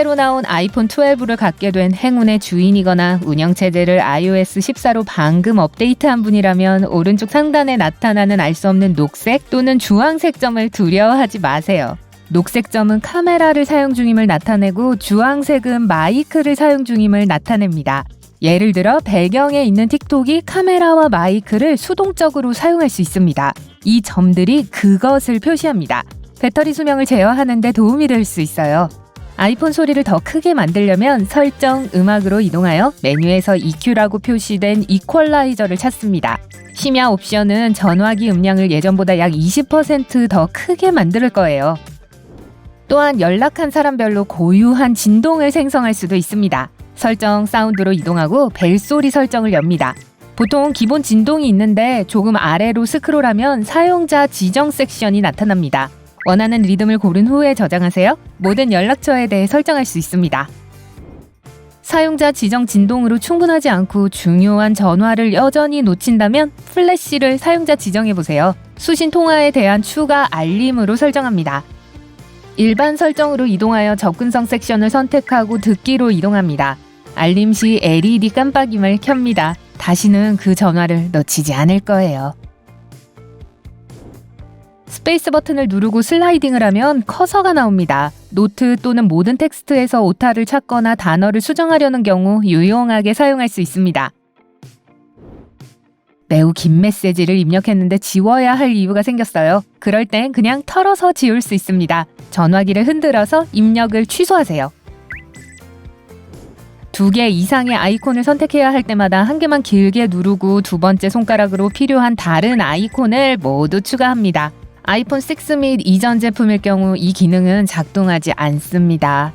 새로 나온 아이폰 12를 갖게 된 행운의 주인이거나 운영체제를 iOS 14로 방금 업데이트한 분이라면 오른쪽 상단에 나타나는 알 수 없는 녹색 또는 주황색 점을 두려워하지 마세요. 녹색 점은 카메라를 사용 중임을 나타내고 주황색은 마이크를 사용 중임을 나타냅니다. 예를 들어 배경에 있는 틱톡이 카메라와 마이크를 수동적으로 사용할 수 있습니다. 이 점들이 그것을 표시합니다. 배터리 수명을 제어하는 데 도움이 될 수 있어요. 아이폰 소리를 더 크게 만들려면 설정, 음악으로 이동하여 메뉴에서 EQ라고 표시된 이퀄라이저를 찾습니다. 심야 옵션은 전화기 음량을 예전보다 약 20% 더 크게 만들 거예요. 또한 연락한 사람별로 고유한 진동을 생성할 수도 있습니다. 설정, 사운드로 이동하고 벨소리 설정을 엽니다. 보통 기본 진동이 있는데 조금 아래로 스크롤하면 사용자 지정 섹션이 나타납니다. 원하는 리듬을 고른 후에 저장하세요. 모든 연락처에 대해 설정할 수 있습니다. 사용자 지정 진동으로 충분하지 않고 중요한 전화를 여전히 놓친다면 플래시를 사용자 지정해보세요. 수신 통화에 대한 추가 알림으로 설정합니다. 일반 설정으로 이동하여 접근성 섹션을 선택하고 듣기로 이동합니다. 알림 시 LED 깜빡임을 켭니다. 다시는 그 전화를 놓치지 않을 거예요. 스페이스 버튼을 누르고 슬라이딩을 하면 커서가 나옵니다. 노트 또는 모든 텍스트에서 오타를 찾거나 단어를 수정하려는 경우 유용하게 사용할 수 있습니다. 매우 긴 메시지를 입력했는데 지워야 할 이유가 생겼어요. 그럴 땐 그냥 털어서 지울 수 있습니다. 전화기를 흔들어서 입력을 취소하세요. 2개 이상의 아이콘을 선택해야 할 때마다 한 개만 길게 누르고 두 번째 손가락으로 필요한 다른 아이콘을 모두 추가합니다. 아이폰 6 및 이전 제품일 경우 이 기능은 작동하지 않습니다.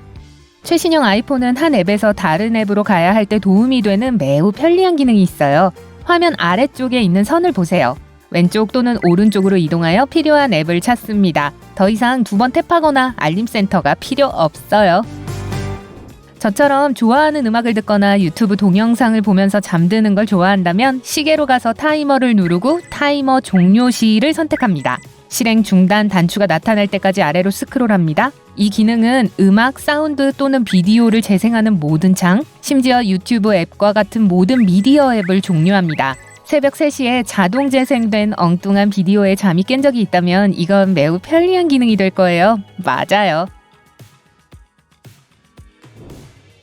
최신형 아이폰은 한 앱에서 다른 앱으로 가야 할 때 도움이 되는 매우 편리한 기능이 있어요. 화면 아래쪽에 있는 선을 보세요. 왼쪽 또는 오른쪽으로 이동하여 필요한 앱을 찾습니다. 더 이상 2번 탭하거나 알림 센터가 필요 없어요. 저처럼 좋아하는 음악을 듣거나 유튜브 동영상을 보면서 잠드는 걸 좋아한다면 시계로 가서 타이머를 누르고 타이머 종료 시를 선택합니다. 실행 중단 단추가 나타날 때까지 아래로 스크롤합니다. 이 기능은 음악, 사운드 또는 비디오를 재생하는 모든 창, 심지어 유튜브 앱과 같은 모든 미디어 앱을 종료합니다. 새벽 3시에 자동 재생된 엉뚱한 비디오에 잠이 깬 적이 있다면 이건 매우 편리한 기능이 될 거예요. 맞아요.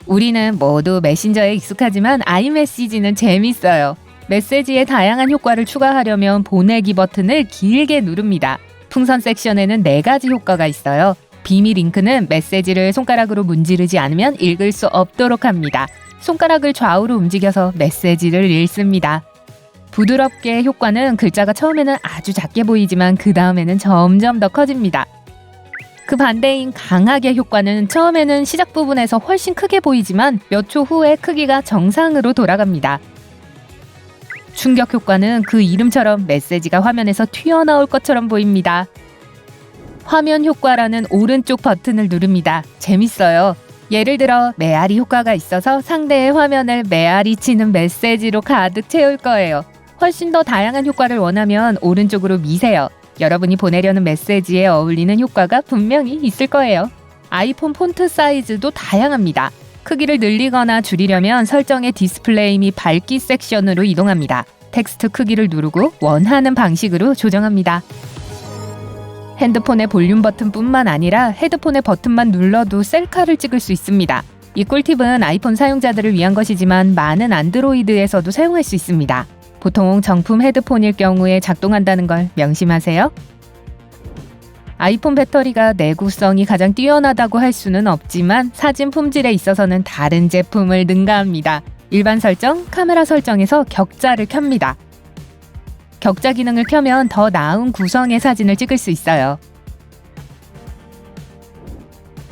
우리는 모두 메신저에 익숙하지만 아이메시지는 재밌어요. 메시지에 다양한 효과를 추가하려면 보내기 버튼을 길게 누릅니다. 풍선 섹션에는 4가지 효과가 있어요. 비밀 링크는 메시지를 손가락으로 문지르지 않으면 읽을 수 없도록 합니다. 손가락을 좌우로 움직여서 메시지를 읽습니다. 부드럽게 효과는 글자가 처음에는 아주 작게 보이지만 그 다음에는 점점 더 커집니다. 그 반대인 강하게 효과는 처음에는 시작 부분에서 훨씬 크게 보이지만 몇 초 후에 크기가 정상으로 돌아갑니다. 충격 효과는 그 이름처럼 메시지가 화면에서 튀어나올 것처럼 보입니다. 화면 효과라는 오른쪽 버튼을 누릅니다. 재밌어요. 예를 들어 메아리 효과가 있어서 상대의 화면을 메아리 치는 메시지로 가득 채울 거예요. 훨씬 더 다양한 효과를 원하면 오른쪽으로 미세요. 여러분이 보내려는 메시지에 어울리는 효과가 분명히 있을 거예요. 아이폰 폰트 사이즈도 다양합니다. 크기를 늘리거나 줄이려면 설정의 디스플레이 및 밝기 섹션으로 이동합니다. 텍스트 크기를 누르고 원하는 방식으로 조정합니다. 핸드폰의 볼륨 버튼뿐만 아니라 헤드폰의 버튼만 눌러도 셀카를 찍을 수 있습니다. 이 꿀팁은 아이폰 사용자들을 위한 것이지만 많은 안드로이드에서도 사용할 수 있습니다. 보통 정품 헤드폰일 경우에 작동한다는 걸 명심하세요. 아이폰 배터리가 내구성이 가장 뛰어나다고 할 수는 없지만 사진 품질에 있어서는 다른 제품을 능가합니다. 일반 설정, 카메라 설정에서 격자를 켭니다. 격자 기능을 켜면 더 나은 구성의 사진을 찍을 수 있어요.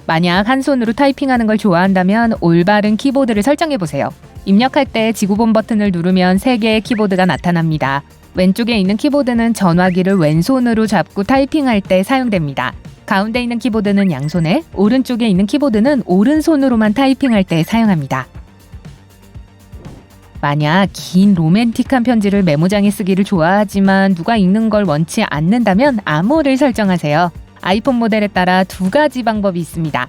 만약 한 손으로 타이핑하는 걸 좋아한다면 올바른 키보드를 설정해보세요. 입력할 때 지구본 버튼을 누르면 3개의 키보드가 나타납니다. 왼쪽에 있는 키보드는 전화기를 왼손으로 잡고 타이핑할 때 사용됩니다. 가운데 있는 키보드는 양손에, 오른쪽에 있는 키보드는 오른손으로만 타이핑할 때 사용합니다. 만약 긴 로맨틱한 편지를 메모장에 쓰기를 좋아하지만 누가 읽는 걸 원치 않는다면 암호를 설정하세요. 아이폰 모델에 따라 2가지 방법이 있습니다.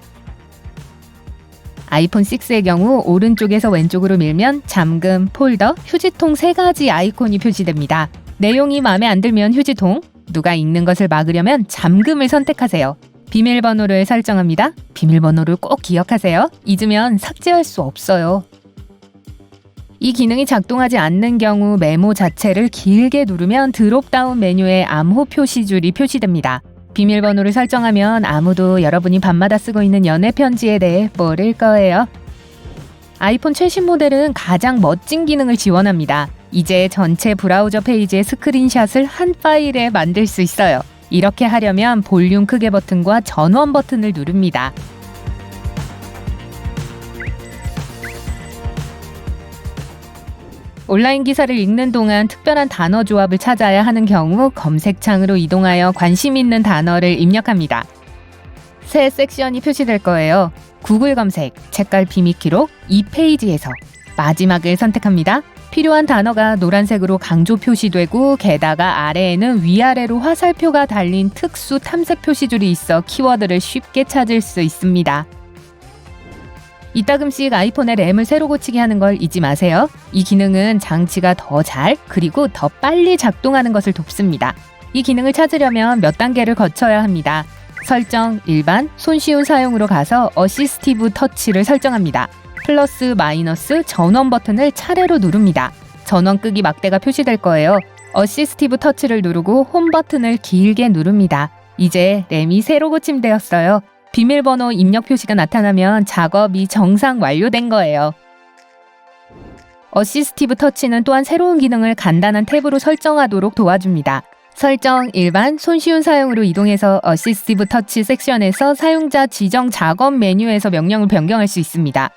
아이폰 6의 경우 오른쪽에서 왼쪽으로 밀면 잠금, 폴더, 휴지통 3가지 아이콘이 표시됩니다. 내용이 마음에 안 들면 휴지통, 누가 읽는 것을 막으려면 잠금을 선택하세요. 비밀번호를 설정합니다. 비밀번호를 꼭 기억하세요. 잊으면 삭제할 수 없어요. 이 기능이 작동하지 않는 경우 메모 자체를 길게 누르면 드롭다운 메뉴에 암호 표시줄이 표시됩니다. 비밀번호를 설정하면 아무도 여러분이 밤마다 쓰고 있는 연애 편지에 대해 모를 거예요. 아이폰 최신 모델은 가장 멋진 기능을 지원합니다. 이제 전체 브라우저 페이지의 스크린샷을 한 파일에 만들 수 있어요. 이렇게 하려면 볼륨 크게 버튼과 전원 버튼을 누릅니다. 온라인 기사를 읽는 동안 특별한 단어 조합을 찾아야 하는 경우 검색창으로 이동하여 관심 있는 단어를 입력합니다. 새 섹션이 표시될 거예요. 구글 검색, 책갈 비밀 기록, 이 페이지에서 마지막을 선택합니다. 필요한 단어가 노란색으로 강조 표시되고 게다가 아래에는 위아래로 화살표가 달린 특수 탐색 표시줄이 있어 키워드를 쉽게 찾을 수 있습니다. 이따금씩 아이폰의 램을 새로 고치게 하는 걸 잊지 마세요. 이 기능은 장치가 더 잘 그리고 더 빨리 작동하는 것을 돕습니다. 이 기능을 찾으려면 몇 단계를 거쳐야 합니다. 설정, 일반, 손쉬운 사용으로 가서 어시스티브 터치를 설정합니다. 플러스, 마이너스, 전원 버튼을 차례로 누릅니다. 전원 끄기 막대가 표시될 거예요. 어시스티브 터치를 누르고 홈 버튼을 길게 누릅니다. 이제 램이 새로 고침되었어요. 비밀번호 입력 표시가 나타나면 작업이 정상 완료된 거예요. 어시스티브 터치는 또한 새로운 기능을 간단한 탭으로 설정하도록 도와줍니다. 설정, 일반, 손쉬운 사용으로 이동해서 어시스티브 터치 섹션에서 사용자 지정 작업 메뉴에서 명령을 변경할 수 있습니다.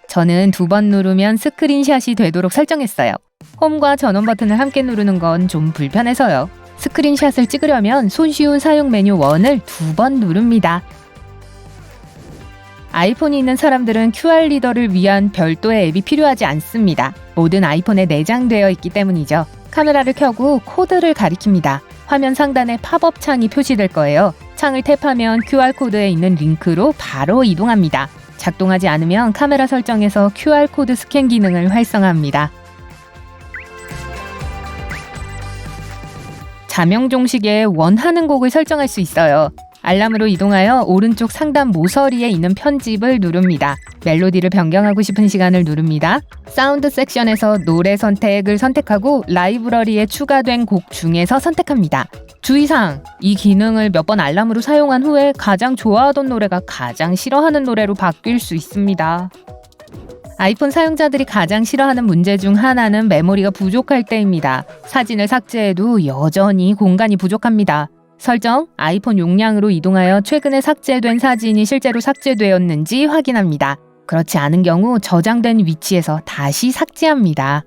저는 2번 누르면 스크린샷이 되도록 설정했어요. 홈과 전원 버튼을 함께 누르는 건 좀 불편해서요. 스크린샷을 찍으려면 손쉬운 사용 메뉴 1을 2번 누릅니다. 아이폰이 있는 사람들은 QR 리더를 위한 별도의 앱이 필요하지 않습니다. 모든 아이폰에 내장되어 있기 때문이죠. 카메라를 켜고 코드를 가리킵니다. 화면 상단에 팝업 창이 표시될 거예요. 창을 탭하면 QR코드에 있는 링크로 바로 이동합니다. 작동하지 않으면 카메라 설정에서 QR코드 스캔 기능을 활성화합니다. 자명 종식에 원하는 곡을 설정할 수 있어요. 알람으로 이동하여 오른쪽 상단 모서리에 있는 편집을 누릅니다. 멜로디를 변경하고 싶은 시간을 누릅니다. 사운드 섹션에서 노래 선택을 선택하고 라이브러리에 추가된 곡 중에서 선택합니다. 주의사항! 이 기능을 몇 번 알람으로 사용한 후에 가장 좋아하던 노래가 가장 싫어하는 노래로 바뀔 수 있습니다. 아이폰 사용자들이 가장 싫어하는 문제 중 하나는 메모리가 부족할 때입니다. 사진을 삭제해도 여전히 공간이 부족합니다. 설정, 아이폰 용량으로 이동하여 최근에 삭제된 사진이 실제로 삭제되었는지 확인합니다. 그렇지 않은 경우 저장된 위치에서 다시 삭제합니다.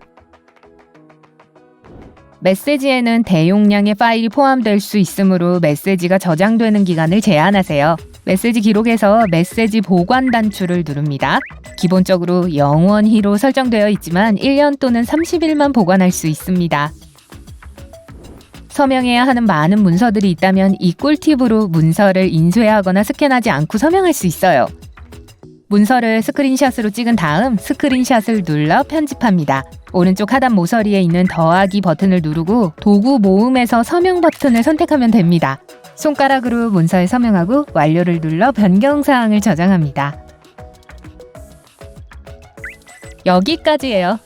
메시지에는 대용량의 파일이 포함될 수 있으므로 메시지가 저장되는 기간을 제한하세요. 메시지 기록에서 메시지 보관 단추를 누릅니다. 기본적으로 영원히로 설정되어 있지만 1년 또는 30일만 보관할 수 있습니다. 서명해야 하는 많은 문서들이 있다면 이 꿀팁으로 문서를 인쇄하거나 스캔하지 않고 서명할 수 있어요. 문서를 스크린샷으로 찍은 다음 스크린샷을 눌러 편집합니다. 오른쪽 하단 모서리에 있는 더하기 버튼을 누르고 도구 모음에서 서명 버튼을 선택하면 됩니다. 손가락으로 문서에 서명하고 완료를 눌러 변경사항을 저장합니다. 여기까지예요.